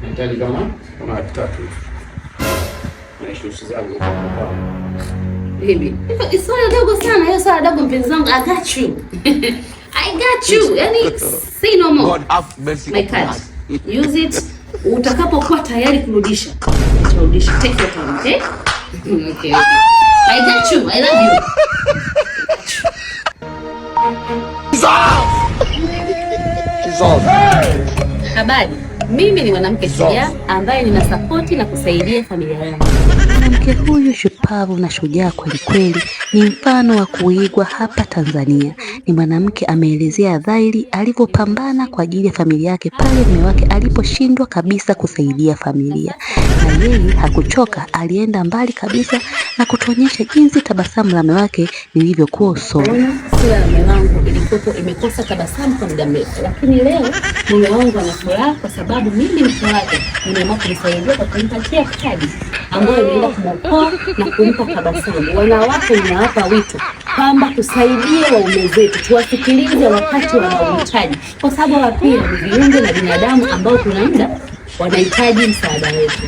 Nahitaji kama 3 na zangu kwa baby. It's swala dogo sana, hiyo swala dogo mpenzi wangu. I got you. I got you. Yani say no more. God have mercy. My card. Use it. Utakapokuwa tayari kurudisha, utarudisha. Take your time, okay? Okay. I got you. I love you. Habari. Mimi ni mwanamke shujaa ambaye nina support na kusaidia familia yangu. Mwanamke huyu shupavu na shujaa kweli kweli ni mfano wa kuigwa hapa Tanzania. Ni mwanamke ameelezea dhahiri alivyopambana kwa ajili ya familia yake pale mume wake aliposhindwa kabisa kusaidia familia. Na yeye hakuchoka, alienda mbali kabisa na kutuonyesha jinsi tabasamu la mume wake lilivyokuwa usoni. Sura ya mume wangu ilikuwa imekosa tabasamu kwa muda mrefu, lakini leo mume wangu ana furaha kwa sababu mimi mke wake nimeamua kumsaidia kwa kumpatia kadi ambayo inaenda kumwokoa na kumpa tabasamu. Wanawake ninawapa wito kwamba tusaidie waume zetu, tuwasikilize wakati wanaohitaji, kwa sababu hawa pia ni viumbe na binadamu ambao kuna muda wanahitaji msaada wetu.